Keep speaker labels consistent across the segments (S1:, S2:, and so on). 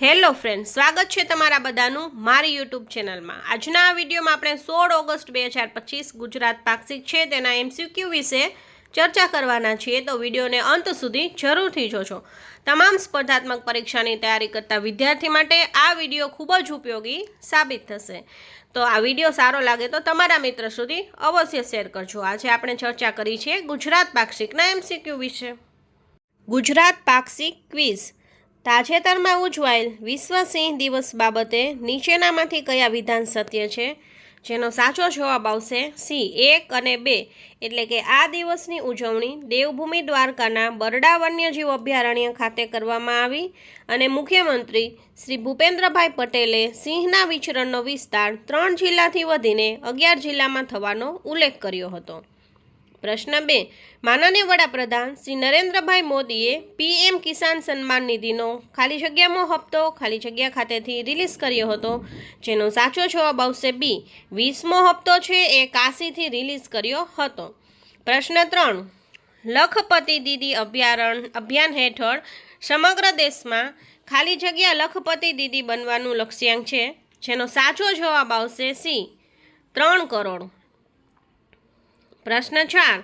S1: Hello friend, સ્વાગત છે તમારા બધાનું મારી યુટ્યુબ ચેનલમાં। આજના આ વિડીયોમાં આપણે 16 ઓગસ્ટ 2025 ગુજરાત પાક્ષિક છે તેના એમસીક્યુ વિશે ચર્ચા કરવાના છીએ, તો વિડીયોને અંત સુધી જરૂરથી જોજો। તમામ સ્પર્ધાત્મક પરીક્ષાની તૈયારી કરતા વિદ્યાર્થી માટે આ વિડીયો ખૂબ જ ઉપયોગી સાબિત થશે। તો આ વિડીયો સારો લાગે તો તમારા મિત્ર સુધી અવશ્ય શેર કરજો। આજે આપણે ચર્ચા કરી છે ગુજરાત પાક્ષિકના એમસીક્યુ વિશે। ગુજરાત પાક્ષિક ક્વિઝ। તાજેતરમાં ઉજવાયેલ વિશ્વ સિંહ દિવસ બાબતે નીચેનામાંથી કયા વિધાન સત્ય છે? જેનો સાચો જવાબ આવશે સી 1 અને 2, એટલે કે આ દિવસની ઉજવણી દેવભૂમિ દ્વારકાના બરડા વન્યજીવ અભયારણ્ય ખાતે કરવામાં આવી અને મુખ્યમંત્રી શ્રી ભૂપેન્દ્રભાઈ પટેલે સિંહના વિચરણનો વિસ્તાર 3 જિલ્લાથી વધીને 11 જિલ્લામાં થવાનો ઉલ્લેખ કર્યો હતો। પ્રશ્ન 2, માનનીય વડાપ્રધાન શ્રી નરેન્દ્રભાઈ મોદીએ પીએમ કિસાન સન્માન નિધિનો ખાલી જગ્યામાં હપ્તો ખાલી જગ્યા ખાતેથી રિલીઝ કર્યો હતો, જેનો સાચો જવાબ આવશે બી 20મો હપ્તો છે એ કાશીથી રિલીઝ કર્યો હતો। પ્રશ્ન 3, લખપતિ દીદી અભિયાન હેઠળ સમગ્ર દેશમાં ખાલી જગ્યા લખપતિ દીદી બનવાનું લક્ષ્યાંક છે, જેનો સાચો જવાબ આવશે સી 3 કરોડ। પ્રશ્ન 4,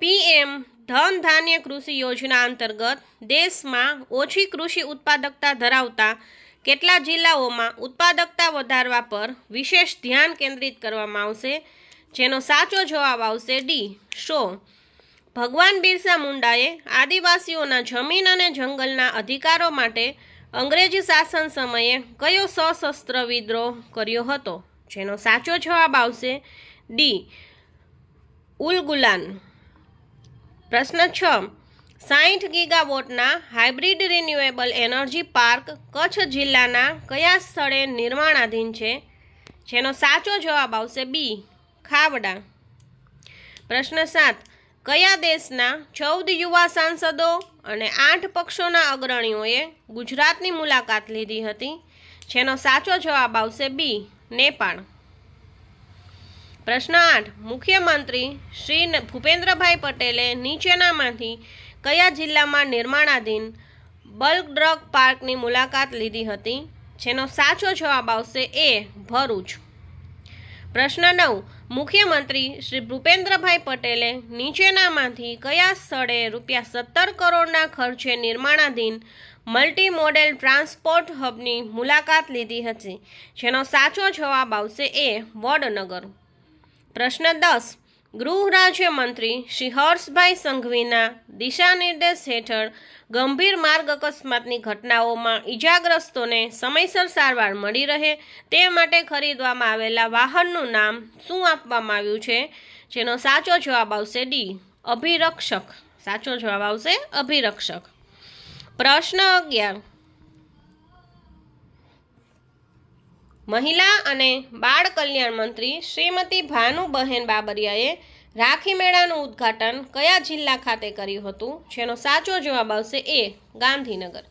S1: પીએમ ધન ધાન્ય કૃષિ યોજના અંતર્ગત દેશમાં ઓછી કૃષિ ઉત્પાદકતા ધરાવતા કેટલા જિલ્લાઓમાં ઉત્પાદકતા વધારવા પર વિશેષ ધ્યાન કેન્દ્રિત કરવામાં આવશે? જેનો સાચો જવાબ આવશે ડી 100। ભગવાન બિરસા મુંડાએ આદિવાસીઓના જમીન અને જંગલના અધિકારો માટે અંગ્રેજી શાસન સમયે કયો સશસ્ત્ર વિદ્રોહ કર્યો હતો? જેનો સાચો જવાબ આવશે ડી ઉલગુલાન। પ્રશ્ન 6, 60 ગીગાવોટના hybrid renewable energy park Kutch જિલ્લાના કયા સ્થળે નિર્માણાધીન છે? જેનો સાચો જવાબ આવશે બી ખાવડા। પ્રશ્ન 7, કયા દેશના 14 યુવા સાંસદો અને 8 પક્ષોના અગ્રણીઓએ ગુજરાતની મુલાકાત લીધી હતી? જેનો સાચો જવાબ આવશે બી નેપાળ। પ્રશ્ન 8, મુખ્યમંત્રી શ્રી ભૂપેન્દ્રભાઈ પટેલે નીચેનામાંથી કયા જિલ્લામાં નિર્માણાધીન બલ્ક ડ્રગ પાર્કની મુલાકાત લીધી હતી? જેનો સાચો જવાબ આવશે એ ભરૂચ। પ્રશ્ન 9, મુખ્યમંત્રી શ્રી ભૂપેન્દ્રભાઈ પટેલે નીચેનામાંથી કયા સ્થળે ₹17 કરોડના ખર્ચે નિર્માણાધીન મલ્ટી મોડેલ ટ્રાન્સપોર્ટ હબની મુલાકાત લીધી હતી? જેનો સાચો જવાબ આવશે એ વડનગર। પ્રશ્ન 10, ગૃહ રાજ્યમંત્રી શ્રી હર્ષભાઈ સંઘવીના દિશા નિર્દેશ હેઠળ ગંભીર માર્ગ અકસ્માતની ઘટનાઓમાં ઈજાગ્રસ્તોને સમયસર સારવાર મળી રહે તે માટે ખરીદવામાં આવેલા વાહનનું નામ શું આપવામાં આવ્યું છે? જેનો સાચો જવાબ આવશે ડી અભિરક્ષક। સાચો જવાબ આવશે અભિરક્ષક। પ્રશ્ન 11, મહિલા અને બાળ કલ્યાણ મંત્રી શ્રીમતી ભાનુબહેન બાબરિયાએ રાખી મેળાનું ઉદ્ઘાટન કયા જિલ્લા ખાતે કર્યું હતું? જેનો સાચો જવાબ આવશે એ ગાંધીનગર।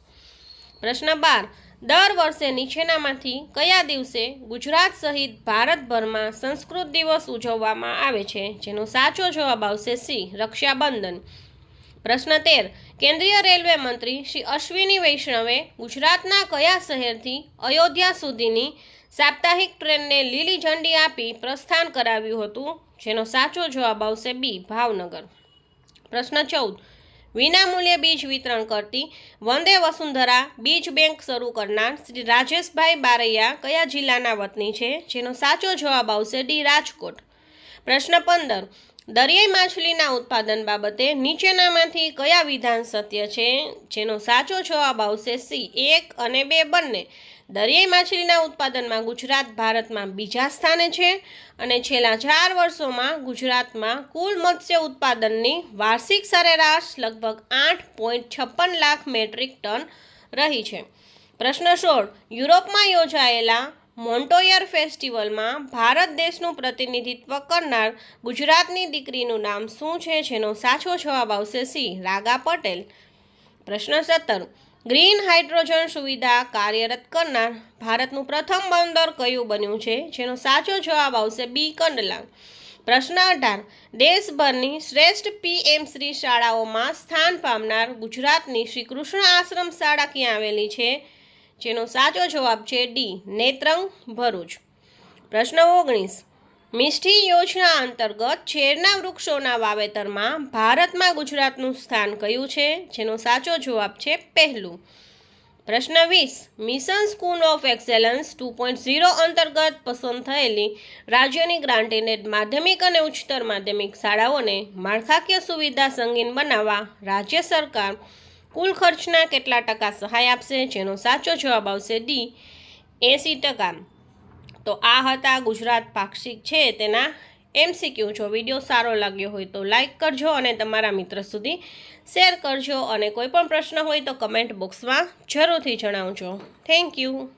S1: પ્રશ્ન 12, દર વર્ષે નીચેનામાંથી કયા દિવસે ગુજરાત સહિત ભારતભરમાં સંસ્કૃત દિવસ ઉજવવામાં આવે છે? જેનો સાચો જવાબ આવશે સી રક્ષાબંધન। પ્રશ્ન 13, કેન્દ્રીય રેલવે મંત્રી શ્રી અશ્વિની વૈષ્ણવે ગુજરાતના કયા શહેરથી અયોધ્યા સુધીની સાપ્તાહિક ટ્રેનને લીલી ઝંડી આપી પ્રસ્થાન કરાવ્યું હતું? જેનો સાચો જવાબ આવશે બી ભાવનગર। પ્રશ્ન 14, વિનામૂલ્યે બીજ વિતરણ કરતી વંદે વસુંધરા બીજ બેંક શરૂ કરનાર શ્રી રાજેશભાઈ બારૈયા કયા જિલ્લાના વતની છે? જેનો સાચો જવાબ આવશે ડી રાજકોટ। પ્રશ્ન 15, દરિયાઈ માછલીના ઉત્પાદન બાબતે નીચેનામાંથી કયા વિધાન સત્ય છે? જેનો સાચો જવાબ આવશે સી 1 અને 2 બંને। દરિયાઈ માછલીના ઉત્પાદનમાં ગુજરાત ભારતમાં બીજા સ્થાને છે અને છેલ્લા 4 વર્ષોમાં ગુજરાતમાં કુલ મત્સ્ય ઉત્પાદનની વાર્ષિક સરેરાશ લગભગ 8.56 લાખ મેટ્રિક ટન રહી છે। પ્રશ્ન 16, યુરોપમાં યોજાયેલા મોન્ટોયર ફેસ્ટિવલમાં ભારત દેશનું પ્રતિનિધિત્વ કરનાર ગુજરાતની દીકરીનું નામ શું છે? જેનો સાચો જવાબ આવશે સી રાગા પટેલ। પ્રશ્ન 17, ગ્રીન હાઇડ્રોજન સુવિધા કાર્યરત કરનાર ભારતનું પ્રથમ બંદર કયું બન્યું છે? જેનો સાચો જવાબ આવશે બી કંડલા। પ્રશ્ન 18, દેશભરની શ્રેષ્ઠ પીએમશ્રી શાળાઓમાં સ્થાન પામનાર ગુજરાતની શ્રી કૃષ્ણ આશ્રમ શાળા ક્યાં આવેલી છે? જેનો સાચો જવાબ છે ડી નેત્રંગ ભરૂચ। પ્રશ્ન 19 મિષ્ટી યોજના અંતર્ગત છેરના વૃક્ષોના વાવેતરમાં ભારતમાં ગુજરાતનું સ્થાન કયું છે? જેનો સાચો જવાબ છે પહેલું। પ્રશ્ન 20 મિશન સ્કૂલ ઓફ એક્સેલન્સ 2.0 અંતર્ગત પસંદ થયેલી રાજ્યની ગ્રાન્ટેડ માધ્યમિક અને ઉચ્ચતર માધ્યમિક શાળાઓને માળખાકીય સુવિધા સંગીન બનાવવા રાજ્ય સરકાર કુલ ખર્ચના કેટલા ટકા સહાય આપશે? જેનો સાચો જવાબ આવશે ડી 80%। તો આ હતા ગુજરાત પાક્ષિક છે તેના MCQ। જો વિડીયો સારો લાગ્યો હોય તો લાઈક કરજો અને તમારા મિત્ર સુધી શેર કરજો, અને કોઈ પણ પ્રશ્ન હોય તો કમેન્ટ બોક્સમાં જરૂરથી જણાવજો। Thank you.